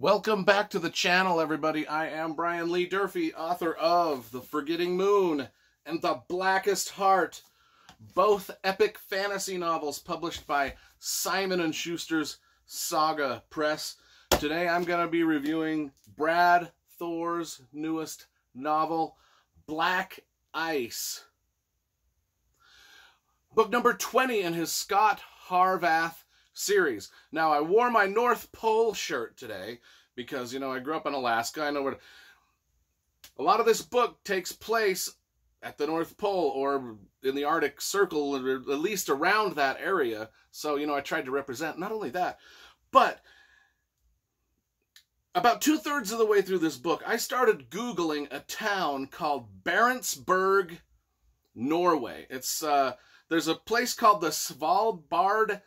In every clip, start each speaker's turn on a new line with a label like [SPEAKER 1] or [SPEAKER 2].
[SPEAKER 1] Welcome back to the channel, everybody. I am Brian Lee Durfee, author of The Forgetting Moon and The Blackest Heart, both epic fantasy novels published by Simon & Schuster's Saga Press. Today I'm going to be reviewing Brad Thor's newest novel, Black Ice. Book number 20 in his Scott Harvath series. Now, I wore my North Pole shirt today because, you know, I grew up in Alaska. I know where a lot of this book takes place at the North Pole or in the Arctic Circle, or at least around that area. So, you know, I tried to represent not only that, but about 2/3 of the way through this book, I started Googling a town called Barentsburg, Norway. It's, there's a place called the Svalbard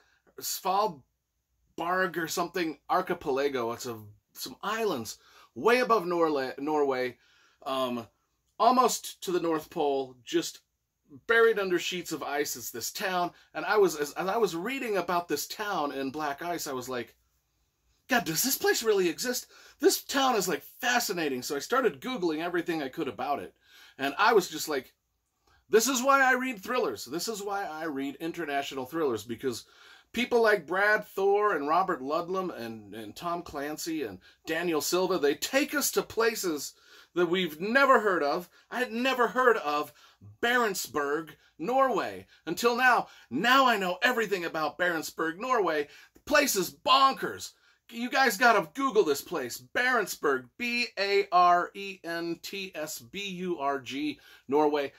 [SPEAKER 1] or something archipelago. It's some islands way above Norway, almost to the North Pole, just buried under sheets of ice is this town. And as I was reading about this town in Black Ice, I was like, God, does this place really exist? This town is like fascinating. So I started Googling everything I could about it. And I was just like, this is why I read thrillers. This is why I read international thrillers, because people like Brad Thor and Robert Ludlum and Tom Clancy and Daniel Silva, they take us to places that we've never heard of. I had never heard of Barentsburg, Norway, until now. Now I know everything about Barentsburg, Norway. The place is bonkers. You guys gotta Google this place. Barentsburg, B-A-R-E-N-T-S-B-U-R-G, Norway.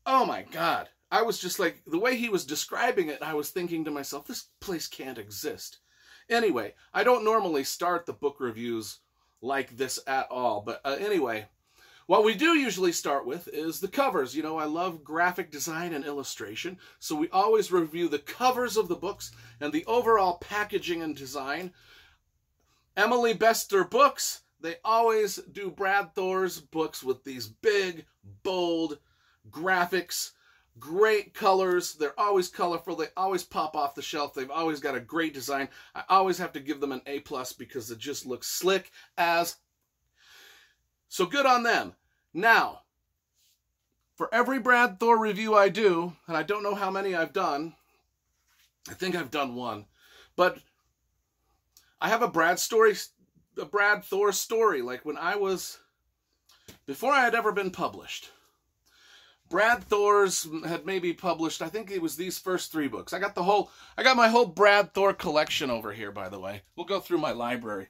[SPEAKER 1] Oh my God. I was just like, the way he was describing it, I was thinking to myself, this place can't exist. Anyway, I don't normally start the book reviews like this at all. But anyway, what we do usually start with is the covers. You know, I love graphic design and illustration, so we always review the covers of the books and the overall packaging and design. Emily Bester Books, they always do Brad Thor's books with these big, bold graphics, great colors. They're always colorful. They always pop off the shelf. They've always got a great design. I always have to give them an A+ because it just looks slick as. So good on them. Now, for every Brad Thor review I do, and I don't know how many I've done, I think I've done one, but I have a Brad Thor story, like when I was, before I had ever been published. Brad Thor's had maybe published, I think it was these first 3 books. I got my whole Brad Thor collection over here, by the way. We'll go through my library.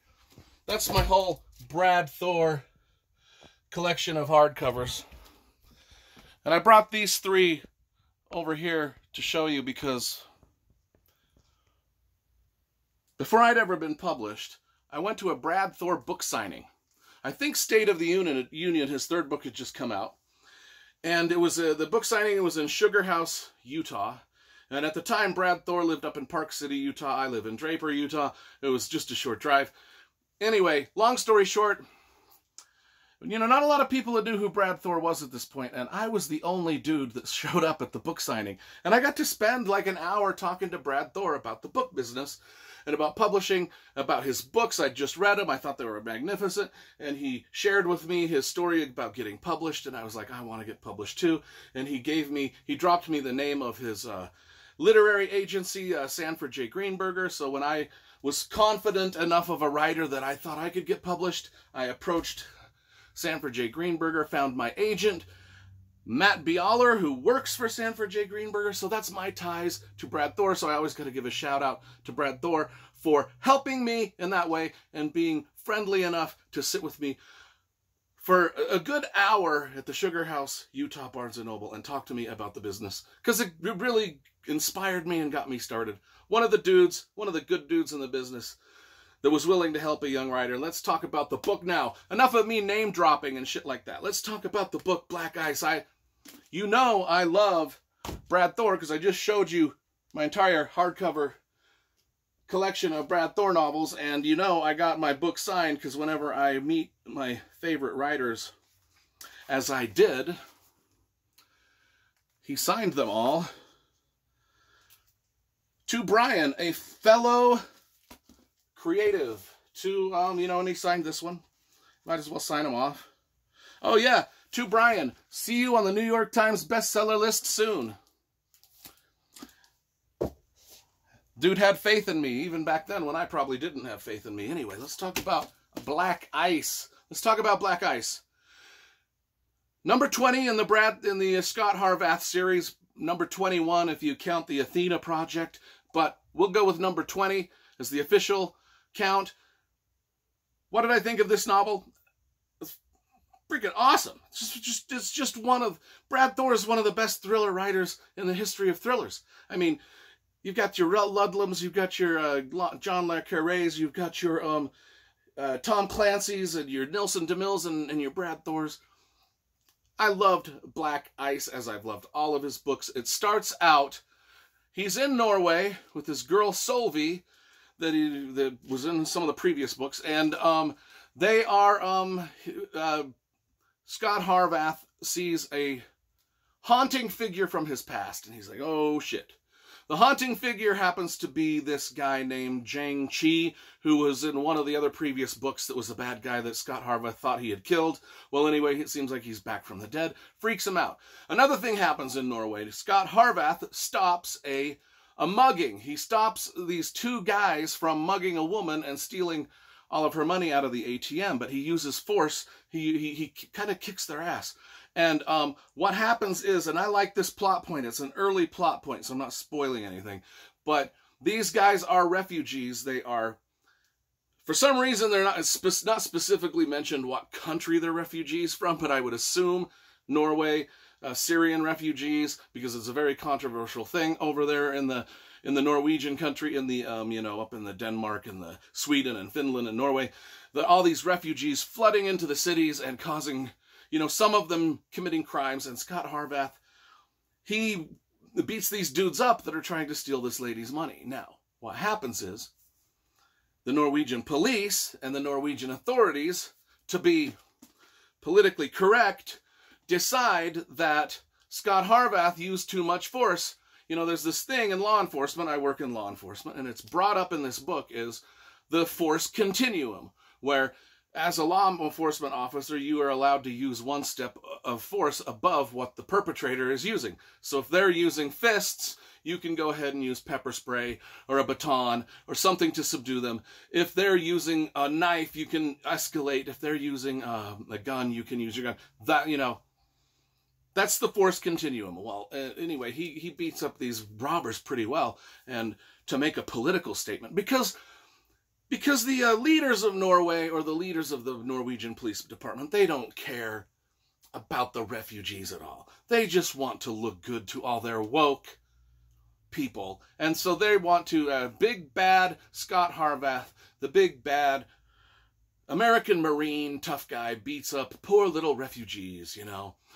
[SPEAKER 1] That's my whole Brad Thor collection of hardcovers. And I brought these 3 over here to show you because before I'd ever been published, I went to a Brad Thor book signing. I think State of the Union, his 3rd book, had just come out. And it was the book signing. It was in Sugar House, Utah. And at the time, Brad Thor lived up in Park City, Utah. I live in Draper, Utah. It was just a short drive. Anyway, long story short, you know, not a lot of people knew who Brad Thor was at this point, and I was the only dude that showed up at the book signing. And I got to spend like an hour talking to Brad Thor about the book business and about publishing, about his books. I just read them. I thought they were magnificent. And he shared with me his story about getting published. And I was like, I want to get published too. And he dropped me the name of his literary agency, Sanford J. Greenberger. So when I was confident enough of a writer that I thought I could get published, I approached Sanford J. Greenberger, found my agent, Matt Bialer, who works for Sanford J. Greenberger. So that's my ties to Brad Thor. So I always got to give a shout out to Brad Thor for helping me in that way and being friendly enough to sit with me for a good hour at the Sugar House, Utah Barnes & Noble, and talk to me about the business, because it really inspired me and got me started. One of the good dudes in the business that was willing to help a young writer. Let's talk about the book now. Enough of me name dropping and shit like that. Let's talk about the book, Black Ice. You know I love Brad Thor because I just showed you my entire hardcover collection of Brad Thor novels, and you know I got my book signed because whenever I meet my favorite writers, as I did, he signed them all to Brian, a fellow creative to, and he signed this one. Might as well sign him off. Oh, yeah. To Brian, see you on the New York Times bestseller list soon. Dude had faith in me, even back then when I probably didn't have faith in me. Anyway, let's talk about Black Ice. Let's talk about Black Ice. Number 20 in the Scott Harvath series. Number 21 if you count the Athena Project. But we'll go with number 20 as the official count. What did I think of this novel? It's freaking awesome. It's just one of... Brad Thor is one of the best thriller writers in the history of thrillers. I mean, you've got your Ludlums, you've got your John le Carrés, you've got your Tom Clancy's and your Nelson DeMille's and your Brad Thor's. I loved Black Ice, as I've loved all of his books. It starts out, he's in Norway with his girl Solvi, that was in some of the previous books, and they are, Scott Harvath sees a haunting figure from his past, and he's like, oh shit. The haunting figure happens to be this guy named Jang Chi, who was in one of the other previous books that was a bad guy that Scott Harvath thought he had killed. Well, anyway, it seems like he's back from the dead. Freaks him out. Another thing happens in Norway. Scott Harvath stops a mugging. He stops these two guys from mugging a woman and stealing all of her money out of the ATM, but he uses force. He kind of kicks their ass. And what happens is, and I like this plot point, it's an early plot point, so I'm not spoiling anything, but these guys are refugees. They are, for some reason, they're not specifically mentioned what country they're refugees from, but I would assume Norway, Syrian refugees, because it's a very controversial thing over there in the Norwegian country, in the, up in the Denmark and the Sweden and Finland and Norway, all these refugees flooding into the cities and causing, some of them committing crimes. And Scott Harvath, he beats these dudes up that are trying to steal this lady's money. Now, what happens is the Norwegian police and the Norwegian authorities, to be politically correct, decide that Scott Harvath used too much force. There's this thing in law enforcement, I work in law enforcement, and it's brought up in this book, is the force continuum, where as a law enforcement officer, you are allowed to use one step of force above what the perpetrator is using. So if they're using fists, you can go ahead and use pepper spray or a baton or something to subdue them. If they're using a knife, you can escalate. If they're using a gun, you can use your gun. That's the force continuum. Well, anyway, he beats up these robbers pretty well, and to make a political statement, because the leaders of Norway, or the leaders of the Norwegian police department, they don't care about the refugees at all. They just want to look good to all their woke people. And so they want to, big bad Scott Harvath, the big bad American Marine tough guy, beats up poor little refugees,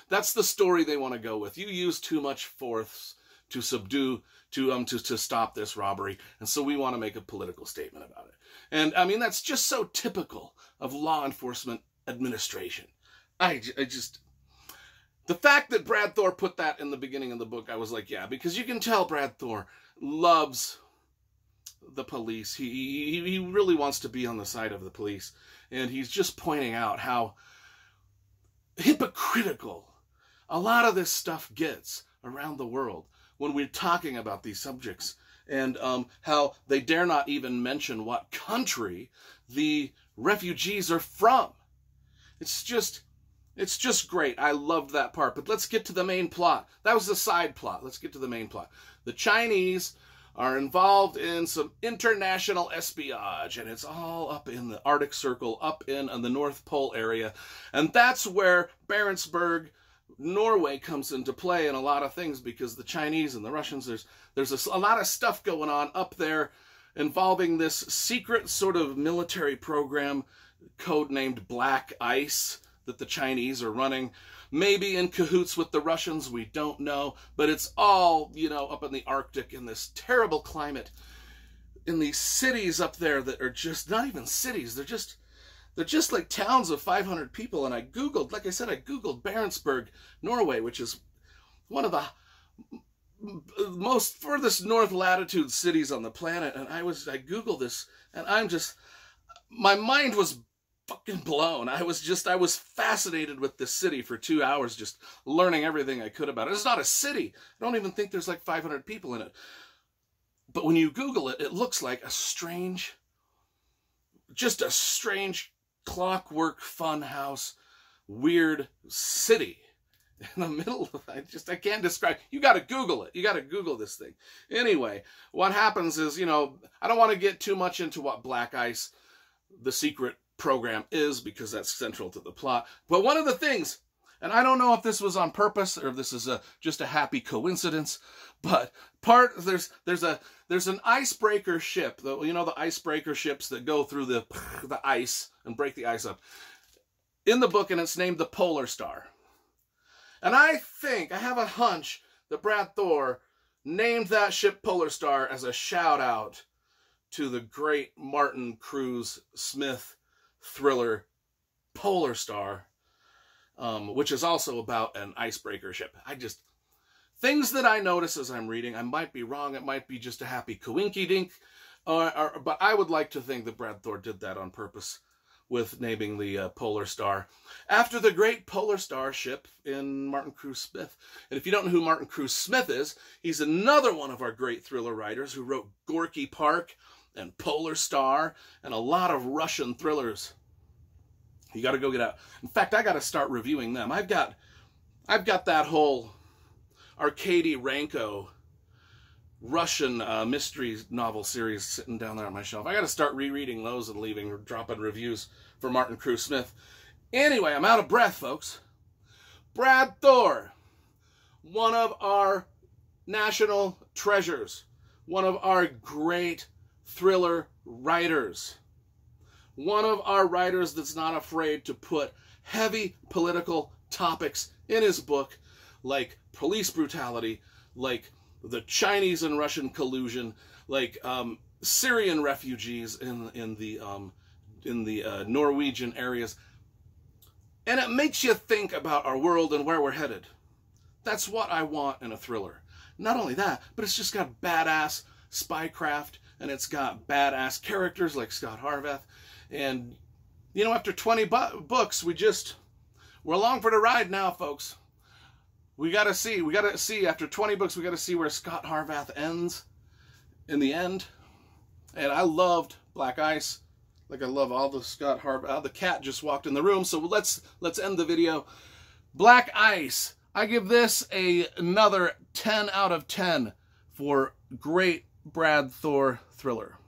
[SPEAKER 1] That's the story they want to go with. You use too much force to subdue, to stop this robbery, and so we want to make a political statement about it. And I mean, that's just so typical of law enforcement administration. I just, the fact that Brad Thor put that in the beginning of the book, I was like, yeah, because you can tell Brad Thor loves the police. He really wants to be on the side of the police, and he's just pointing out how hypocritical a lot of this stuff gets around the world when we're talking about these subjects, and how they dare not even mention what country the refugees are from. It's just great. I loved that part. But let's get to the main plot. That was the side plot. Let's get to the main plot. The Chinese are involved in some international espionage, and it's all up in the Arctic Circle, up in the North Pole area. And that's where Barentsburg, Norway, comes into play in a lot of things, because the Chinese and the Russians, there's a lot of stuff going on up there involving this secret sort of military program codenamed Black Ice that the Chinese are running. Maybe in cahoots with the Russians, we don't know, but it's all, up in the Arctic, in this terrible climate, in these cities up there that are just not even cities. They're just like towns of 500 people. And I Googled, like I said, I Googled Barentsburg, Norway, which is one of the most furthest north latitude cities on the planet. And I Googled this, and my mind was fucking blown. I was fascinated with this city for 2 hours, just learning everything I could about it. It's not a city. I don't even think there's like 500 people in it. But when you Google it, it looks like just a strange clockwork funhouse, weird city in the middle of, I can't describe. You got to Google it. You got to Google this thing. Anyway, what happens is, I don't want to get too much into what Black Ice, the secret program, is, because that's central to the plot. But one of the things, and I don't know if this was on purpose or if this is just a happy coincidence, but there's an icebreaker ship, the icebreaker ships that go through the ice and break the ice up, in the book, and it's named the Polar Star. And I have a hunch that Brad Thor named that ship Polar Star as a shout out to the great Martin Cruz Smith thriller Polar Star, which is also about an icebreaker ship. Things that I notice as I'm reading, I might be wrong, it might be just a happy coinky-dink, but I would like to think that Brad Thor did that on purpose with naming the Polar Star after the great Polar Star ship in Martin Cruz Smith. And if you don't know who Martin Cruz Smith is, he's another one of our great thriller writers who wrote Gorky Park and Polar Star and a lot of Russian thrillers. You got to go get out. In fact, I got to start reviewing them. I've got that whole Arkady Ranko Russian mystery novel series sitting down there on my shelf. I got to start rereading those and dropping reviews for Martin Cruz Smith. Anyway, I'm out of breath, folks. Brad Thor, one of our national treasures, one of our great thriller writers, one of our writers that's not afraid to put heavy political topics in his book, like police brutality, like the Chinese and Russian collusion, like Syrian refugees in the Norwegian areas. And it makes you think about our world and where we're headed. That's what I want in a thriller. Not only that, but it's just got badass spycraft, and it's got badass characters like Scott Harvath. And, after 20 books, we're along for the ride now, folks. We gotta see, after 20 books, we gotta see where Scott Harvath ends in the end. And I loved Black Ice, like I love all the Scott Harvath. The cat just walked in the room, so let's end the video. Black Ice, I give this another 10 out of 10 for great Brad Thor thriller.